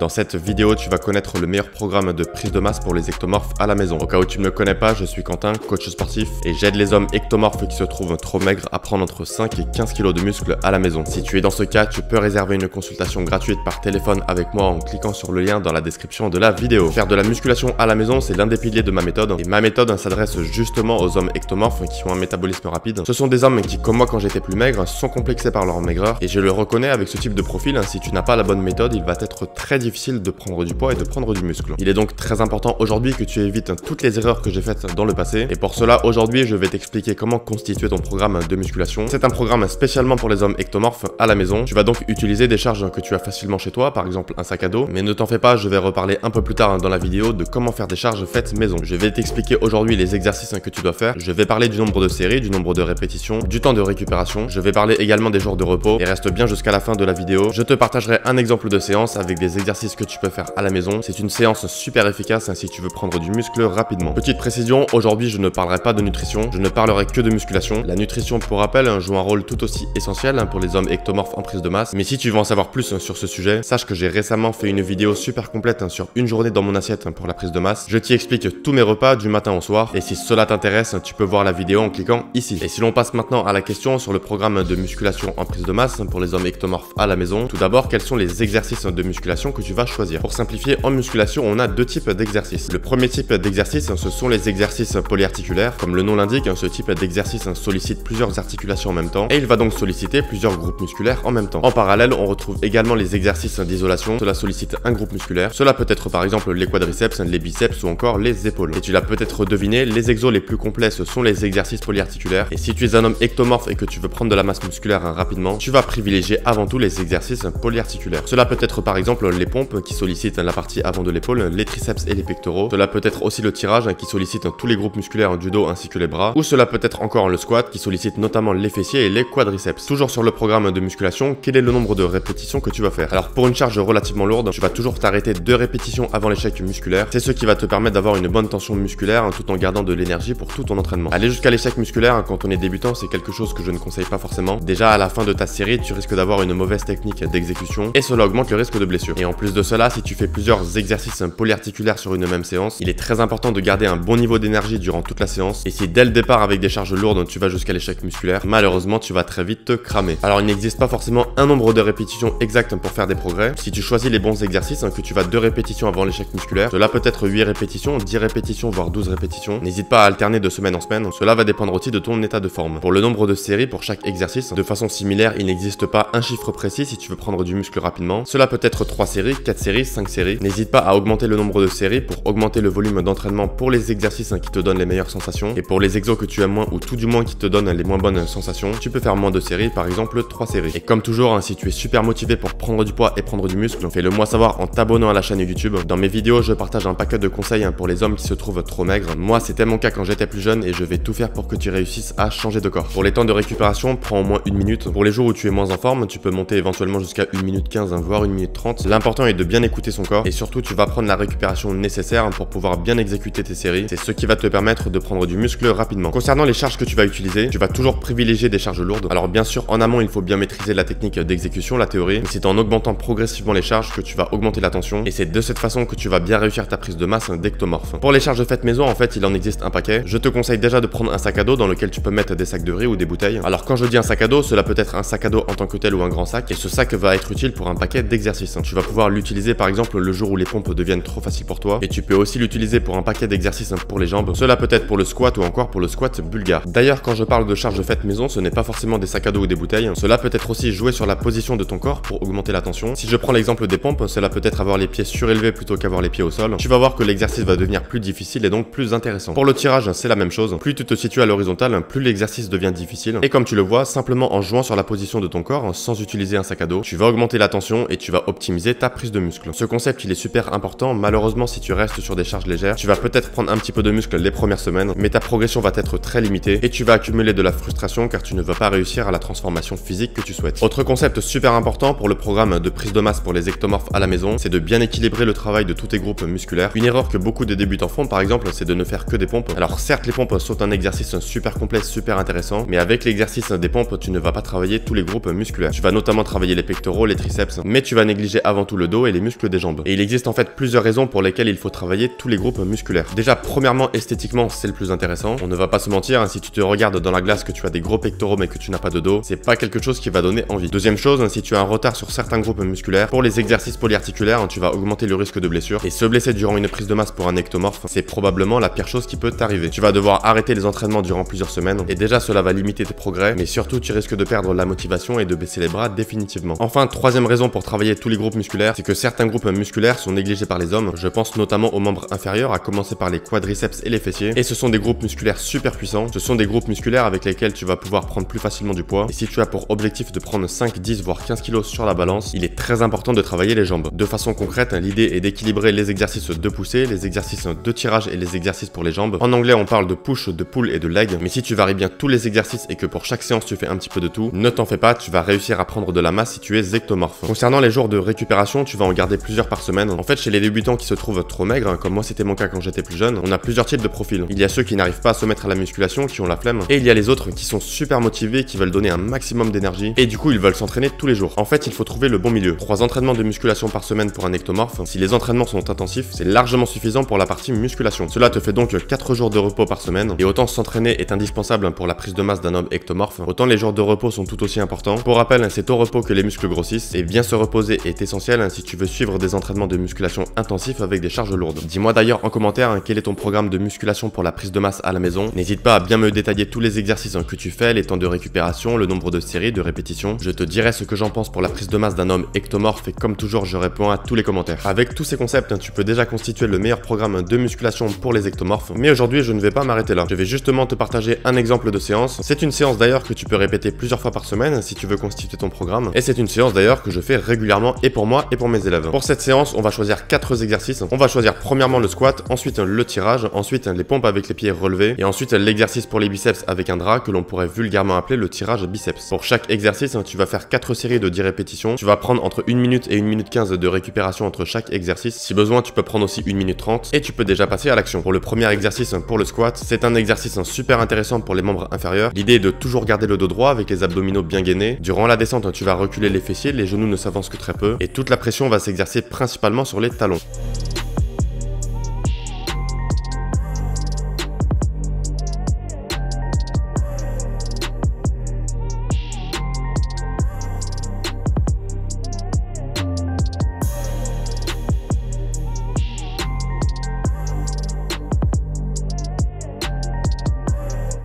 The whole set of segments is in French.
Dans cette vidéo, tu vas connaître le meilleur programme de prise de masse pour les ectomorphes à la maison. Au cas où tu ne me connais pas, je suis Quentin, coach sportif, et j'aide les hommes ectomorphes qui se trouvent trop maigres à prendre entre 5 et 15 kg de muscles à la maison. Si tu es dans ce cas, tu peux réserver une consultation gratuite par téléphone avec moi en cliquant sur le lien dans la description de la vidéo. Faire de la musculation à la maison, c'est l'un des piliers de ma méthode, et ma méthode s'adresse justement aux hommes ectomorphes qui ont un métabolisme rapide. Ce sont des hommes qui, comme moi quand j'étais plus maigre, sont complexés par leur maigreur, et je le reconnais avec ce type de profil, si tu n'as pas la bonne méthode, il va être très difficile de prendre du poids et de prendre du muscle. Il est donc très important aujourd'hui que tu évites toutes les erreurs que j'ai faites dans le passé, et pour cela aujourd'hui je vais t'expliquer comment constituer ton programme de musculation. C'est un programme spécialement pour les hommes ectomorphes à la maison. Tu vas donc utiliser des charges que tu as facilement chez toi, par exemple un sac à dos, mais ne t'en fais pas, je vais reparler un peu plus tard dans la vidéo de comment faire des charges faites maison. Je vais t'expliquer aujourd'hui les exercices que tu dois faire, je vais parler du nombre de séries, du nombre de répétitions, du temps de récupération, je vais parler également des jours de repos, et reste bien jusqu'à la fin de la vidéo. Je te partagerai un exemple de séance avec des exercices que tu peux faire à la maison. C'est une séance super efficace si tu veux prendre du muscle rapidement. Petite précision, aujourd'hui je ne parlerai pas de nutrition, je ne parlerai que de musculation. La nutrition, pour rappel, joue un rôle tout aussi essentiel pour les hommes ectomorphes en prise de masse, mais si tu veux en savoir plus sur ce sujet, sache que j'ai récemment fait une vidéo super complète sur une journée dans mon assiette pour la prise de masse. Je t'y explique tous mes repas du matin au soir, et si cela t'intéresse, tu peux voir la vidéo en cliquant ici. Et si l'on passe maintenant à la question sur le programme de musculation en prise de masse pour les hommes ectomorphes à la maison, tout d'abord, quels sont les exercices de musculation que tu vas choisir? Pour simplifier, en musculation, on a deux types d'exercices. Le premier type d'exercice, ce sont les exercices polyarticulaires. Comme le nom l'indique, ce type d'exercice sollicite plusieurs articulations en même temps, et il va donc solliciter plusieurs groupes musculaires en même temps. En parallèle, on retrouve également les exercices d'isolation. Cela sollicite un groupe musculaire. Cela peut être par exemple les quadriceps, les biceps ou encore les épaules. Et tu l'as peut-être deviné, les exos les plus complets, ce sont les exercices polyarticulaires. Et si tu es un homme ectomorphe et que tu veux prendre de la masse musculaire rapidement, tu vas privilégier avant tout les exercices polyarticulaires. Cela peut être par exemple les pompes qui sollicitent la partie avant de l'épaule, les triceps et les pectoraux. Cela peut être aussi le tirage qui sollicite tous les groupes musculaires du dos ainsi que les bras. Ou cela peut être encore le squat qui sollicite notamment les fessiers et les quadriceps. Toujours sur le programme de musculation, quel est le nombre de répétitions que tu vas faire? Alors pour une charge relativement lourde, tu vas toujours t'arrêter 2 répétitions avant l'échec musculaire. C'est ce qui va te permettre d'avoir une bonne tension musculaire tout en gardant de l'énergie pour tout ton entraînement. Aller jusqu'à l'échec musculaire quand on est débutant, c'est quelque chose que je ne conseille pas forcément. Déjà à la fin de ta série, tu risques d'avoir une mauvaise technique d'exécution et cela augmente le risque de blessure. Et en plus de cela, si tu fais plusieurs exercices polyarticulaires sur une même séance, il est très important de garder un bon niveau d'énergie durant toute la séance. Et si dès le départ avec des charges lourdes tu vas jusqu'à l'échec musculaire, malheureusement tu vas très vite te cramer. Alors il n'existe pas forcément un nombre de répétitions exact pour faire des progrès. Si tu choisis les bons exercices, que tu vas 2 répétitions avant l'échec musculaire, cela peut être 8 répétitions, 10 répétitions voire 12 répétitions. N'hésite pas à alterner de semaine en semaine, cela va dépendre aussi de ton état de forme. Pour le nombre de séries pour chaque exercice, de façon similaire, il n'existe pas un chiffre précis si tu veux prendre du muscle rapidement. Cela peut être 3 séries, 4 séries, 5 séries. N'hésite pas à augmenter le nombre de séries pour augmenter le volume d'entraînement pour les exercices qui te donnent les meilleures sensations, et pour les exos que tu aimes moins ou tout du moins qui te donnent les moins bonnes sensations, tu peux faire moins de séries, par exemple 3 séries. Et comme toujours, si tu es super motivé pour prendre du poids et prendre du muscle, fais-le moi savoir en t'abonnant à la chaîne YouTube. Dans mes vidéos, je partage un paquet de conseils pour les hommes qui se trouvent trop maigres. Moi, c'était mon cas quand j'étais plus jeune et je vais tout faire pour que tu réussisses à changer de corps. Pour les temps de récupération, prends au moins 1 minute. Pour les jours où tu es moins en forme, tu peux monter éventuellement jusqu'à 1 minute 15, voire 1 minute 30. L'important est de bien écouter son corps, et surtout tu vas prendre la récupération nécessaire pour pouvoir bien exécuter tes séries. C'est ce qui va te permettre de prendre du muscle rapidement. Concernant les charges que tu vas utiliser, tu vas toujours privilégier des charges lourdes. Alors bien sûr, en amont, il faut bien maîtriser la technique d'exécution, la théorie, mais c'est en augmentant progressivement les charges que tu vas augmenter la tension, et c'est de cette façon que tu vas bien réussir ta prise de masse d'ectomorphe. Pour les charges faites maison, en fait, il en existe un paquet. Je te conseille déjà de prendre un sac à dos dans lequel tu peux mettre des sacs de riz ou des bouteilles. Alors quand je dis un sac à dos, cela peut être un sac à dos en tant que tel ou un grand sac, et ce sac va être utile pour un paquet d'exercices. Tu vas pouvoir l'utiliser par exemple le jour où les pompes deviennent trop faciles pour toi, et tu peux aussi l'utiliser pour un paquet d'exercices pour les jambes. Cela peut être pour le squat ou encore pour le squat bulgare. D'ailleurs, quand je parle de charges faites maison, ce n'est pas forcément des sacs à dos ou des bouteilles. Cela peut être aussi jouer sur la position de ton corps pour augmenter la tension. Si je prends l'exemple des pompes, cela peut être avoir les pieds surélevés plutôt qu'avoir les pieds au sol. Tu vas voir que l'exercice va devenir plus difficile et donc plus intéressant. Pour le tirage, c'est la même chose. Plus tu te situes à l'horizontale, plus l'exercice devient difficile. Et comme tu le vois, simplement en jouant sur la position de ton corps, sans utiliser un sac à dos, tu vas augmenter la tension et tu vas optimiser ta prise de muscle. Ce concept, il est super important. Malheureusement, si tu restes sur des charges légères, tu vas peut-être prendre un petit peu de muscle les premières semaines, mais ta progression va être très limitée et tu vas accumuler de la frustration car tu ne vas pas réussir à la transformation physique que tu souhaites. Autre concept super important pour le programme de prise de masse pour les ectomorphes à la maison, c'est de bien équilibrer le travail de tous tes groupes musculaires. Une erreur que beaucoup de débutants font par exemple, c'est de ne faire que des pompes. Alors certes, les pompes sont un exercice super complet, super intéressant, mais avec l'exercice des pompes, tu ne vas pas travailler tous les groupes musculaires. Tu vas notamment travailler les pectoraux, les triceps, mais tu vas négliger avant tout le le dos et les muscles des jambes. Et il existe en fait plusieurs raisons pour lesquelles il faut travailler tous les groupes musculaires. Déjà, premièrement, esthétiquement, c'est le plus intéressant. On ne va pas se mentir, hein, si tu te regardes dans la glace que tu as des gros pectoraux mais que tu n'as pas de dos, c'est pas quelque chose qui va donner envie. Deuxième chose, hein, si tu as un retard sur certains groupes musculaires, pour les exercices polyarticulaires, hein, tu vas augmenter le risque de blessure. Et se blesser durant une prise de masse pour un ectomorphe, c'est probablement la pire chose qui peut t'arriver. Tu vas devoir arrêter les entraînements durant plusieurs semaines, et déjà cela va limiter tes progrès, mais surtout tu risques de perdre la motivation et de baisser les bras définitivement. Enfin, troisième raison pour travailler tous les groupes musculaires, c'est que certains groupes musculaires sont négligés par les hommes. Je pense notamment aux membres inférieurs, à commencer par les quadriceps et les fessiers. Et ce sont des groupes musculaires super puissants. Ce sont des groupes musculaires avec lesquels tu vas pouvoir prendre plus facilement du poids. Et si tu as pour objectif de prendre 5, 10 voire 15 kg sur la balance, il est très important de travailler les jambes. De façon concrète, l'idée est d'équilibrer les exercices de poussée, les exercices de tirage et les exercices pour les jambes. En anglais, on parle de push, de pull et de leg. Mais si tu varies bien tous les exercices et que pour chaque séance tu fais un petit peu de tout, ne t'en fais pas, tu vas réussir à prendre de la masse si tu es ectomorphe. Concernant les jours de récupération, tu vas en garder plusieurs par semaine. En fait, chez les débutants qui se trouvent trop maigres, comme moi c'était mon cas quand j'étais plus jeune, on a plusieurs types de profils. Il y a ceux qui n'arrivent pas à se mettre à la musculation, qui ont la flemme, et il y a les autres qui sont super motivés, qui veulent donner un maximum d'énergie, et du coup ils veulent s'entraîner tous les jours. En fait, il faut trouver le bon milieu. 3 entraînements de musculation par semaine pour un ectomorphe. Si les entraînements sont intensifs, c'est largement suffisant pour la partie musculation. Cela te fait donc 4 jours de repos par semaine, et autant s'entraîner est indispensable pour la prise de masse d'un homme ectomorphe, autant les jours de repos sont tout aussi importants. Pour rappel, c'est au repos que les muscles grossissent, et bien se reposer est essentiel si tu veux suivre des entraînements de musculation intensifs avec des charges lourdes. Dis-moi d'ailleurs en commentaire quel est ton programme de musculation pour la prise de masse à la maison. N'hésite pas à bien me détailler tous les exercices que tu fais, les temps de récupération, le nombre de séries, de répétitions. Je te dirai ce que j'en pense pour la prise de masse d'un homme ectomorphe et comme toujours je réponds à tous les commentaires. Avec tous ces concepts, tu peux déjà constituer le meilleur programme de musculation pour les ectomorphes. Mais aujourd'hui je ne vais pas m'arrêter là. Je vais justement te partager un exemple de séance. C'est une séance d'ailleurs que tu peux répéter plusieurs fois par semaine si tu veux constituer ton programme. Et c'est une séance d'ailleurs que je fais régulièrement et pour moi et pour mes élèves. Pour cette séance, on va choisir 4 exercices. On va choisir premièrement le squat, ensuite le tirage, ensuite les pompes avec les pieds relevés et ensuite l'exercice pour les biceps avec un drap que l'on pourrait vulgairement appeler le tirage biceps. Pour chaque exercice, tu vas faire 4 séries de 10 répétitions. Tu vas prendre entre 1 minute et 1 minute 15 de récupération entre chaque exercice. Si besoin, tu peux prendre aussi 1 minute 30 et tu peux déjà passer à l'action. Pour le premier exercice, pour le squat, c'est un exercice super intéressant pour les membres inférieurs. L'idée est de toujours garder le dos droit avec les abdominaux bien gainés. Durant la descente, tu vas reculer les fessiers, les genoux ne s'avancent que très peu et toute la pression va s'exercer principalement sur les talons.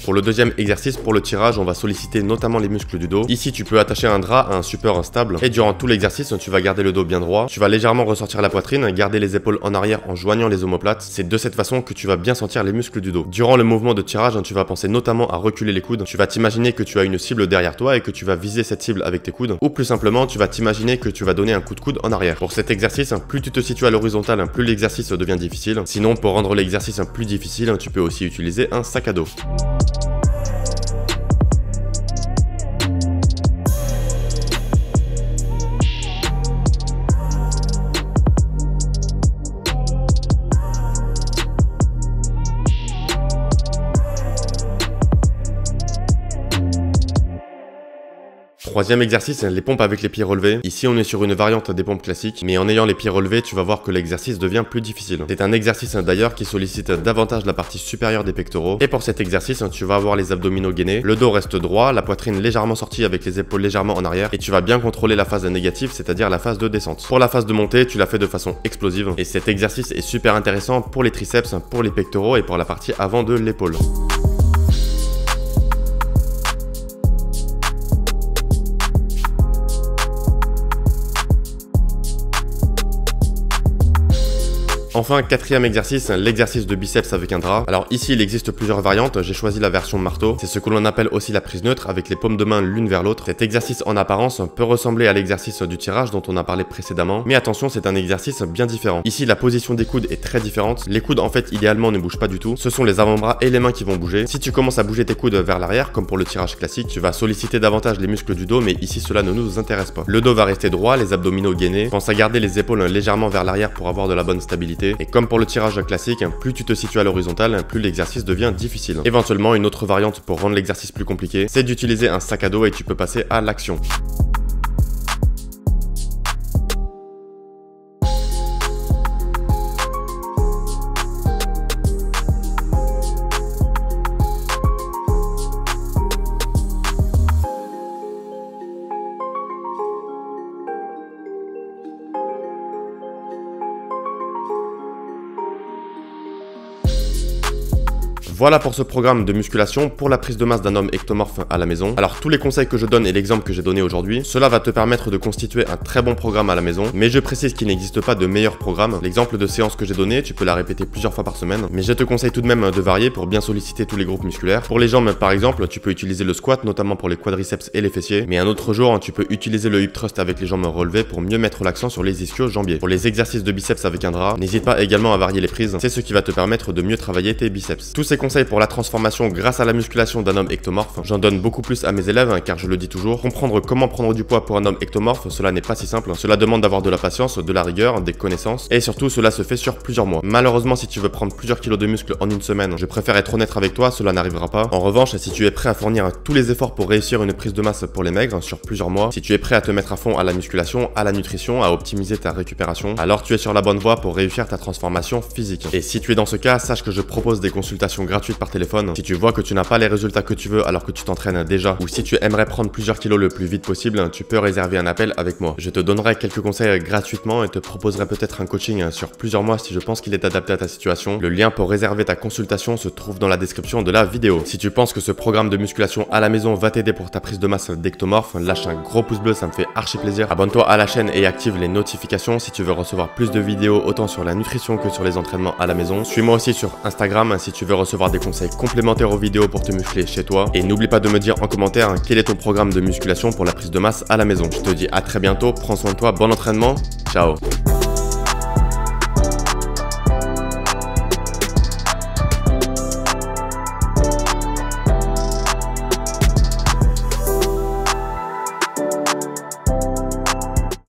Pour le deuxième exercice, pour le tirage, on va solliciter notamment les muscles du dos. Ici, tu peux attacher un drap à un support stable. Et durant tout l'exercice, tu vas garder le dos bien droit. Tu vas légèrement ressortir la poitrine, garder les épaules en arrière en joignant les omoplates. C'est de cette façon que tu vas bien sentir les muscles du dos. Durant le mouvement de tirage, tu vas penser notamment à reculer les coudes. Tu vas t'imaginer que tu as une cible derrière toi et que tu vas viser cette cible avec tes coudes. Ou plus simplement, tu vas t'imaginer que tu vas donner un coup de coude en arrière. Pour cet exercice, plus tu te situes à l'horizontale, plus l'exercice devient difficile. Sinon, pour rendre l'exercice plus difficile, tu peux aussi utiliser un sac à dos. Troisième exercice, les pompes avec les pieds relevés. Ici, on est sur une variante des pompes classiques, mais en ayant les pieds relevés, tu vas voir que l'exercice devient plus difficile. C'est un exercice d'ailleurs qui sollicite davantage la partie supérieure des pectoraux. Et pour cet exercice, tu vas avoir les abdominaux gainés, le dos reste droit, la poitrine légèrement sortie avec les épaules légèrement en arrière, et tu vas bien contrôler la phase négative, c'est-à-dire la phase de descente. Pour la phase de montée, tu la fais de façon explosive, et cet exercice est super intéressant pour les triceps, pour les pectoraux et pour la partie avant de l'épaule. Enfin, quatrième exercice, l'exercice de biceps avec un drap. Alors ici, il existe plusieurs variantes, j'ai choisi la version marteau. C'est ce que l'on appelle aussi la prise neutre, avec les paumes de main l'une vers l'autre. Cet exercice en apparence peut ressembler à l'exercice du tirage dont on a parlé précédemment, mais attention, c'est un exercice bien différent. Ici, la position des coudes est très différente. Les coudes, en fait, idéalement, ne bougent pas du tout. Ce sont les avant-bras et les mains qui vont bouger. Si tu commences à bouger tes coudes vers l'arrière, comme pour le tirage classique, tu vas solliciter davantage les muscles du dos, mais ici, cela ne nous intéresse pas. Le dos va rester droit, les abdominaux gainés. Pense à garder les épaules légèrement vers l'arrière pour avoir de la bonne stabilité. Et comme pour le tirage classique, plus tu te situes à l'horizontale, plus l'exercice devient difficile. Éventuellement, une autre variante pour rendre l'exercice plus compliqué, c'est d'utiliser un sac à dos et tu peux passer à l'action. Voilà pour ce programme de musculation pour la prise de masse d'un homme ectomorphe à la maison. Alors tous les conseils que je donne et l'exemple que j'ai donné aujourd'hui, cela va te permettre de constituer un très bon programme à la maison, mais je précise qu'il n'existe pas de meilleur programme. L'exemple de séance que j'ai donné, tu peux la répéter plusieurs fois par semaine, mais je te conseille tout de même de varier pour bien solliciter tous les groupes musculaires. Pour les jambes par exemple, tu peux utiliser le squat, notamment pour les quadriceps et les fessiers, mais un autre jour, tu peux utiliser le hip thrust avec les jambes relevées pour mieux mettre l'accent sur les ischio-jambiers. Pour les exercices de biceps avec un drap, n'hésite pas également à varier les prises, c'est ce qui va te permettre de mieux travailler tes biceps. Tous ces conseils pour la transformation grâce à la musculation d'un homme ectomorphe, j'en donne beaucoup plus à mes élèves car je le dis toujours, comprendre comment prendre du poids pour un homme ectomorphe, cela n'est pas si simple, cela demande d'avoir de la patience, de la rigueur, des connaissances et surtout cela se fait sur plusieurs mois. Malheureusement, si tu veux prendre plusieurs kilos de muscles en une semaine, je préfère être honnête avec toi, cela n'arrivera pas. En revanche, si tu es prêt à fournir tous les efforts pour réussir une prise de masse pour les maigres sur plusieurs mois, si tu es prêt à te mettre à fond à la musculation, à la nutrition, à optimiser ta récupération, alors tu es sur la bonne voie pour réussir ta transformation physique. Et si tu es dans ce cas, sache que je propose des consultations gratuites par téléphone. Si tu vois que tu n'as pas les résultats que tu veux alors que tu t'entraînes déjà, ou si tu aimerais prendre plusieurs kilos le plus vite possible, tu peux réserver un appel avec moi. Je te donnerai quelques conseils gratuitement et te proposerai peut-être un coaching sur plusieurs mois si je pense qu'il est adapté à ta situation. Le lien pour réserver ta consultation se trouve dans la description de la vidéo. Si tu penses que ce programme de musculation à la maison va t'aider pour ta prise de masse d'ectomorphe, lâche un gros pouce bleu, ça me fait archi plaisir. Abonne-toi à la chaîne et active les notifications si tu veux recevoir plus de vidéos autant sur la nutrition que sur les entraînements à la maison. Suis-moi aussi sur Instagram si tu veux recevoir des conseils complémentaires aux vidéos pour te muscler chez toi. Et n'oublie pas de me dire en commentaire quel est ton programme de musculation pour la prise de masse à la maison. Je te dis à très bientôt, prends soin de toi, bon entraînement, ciao.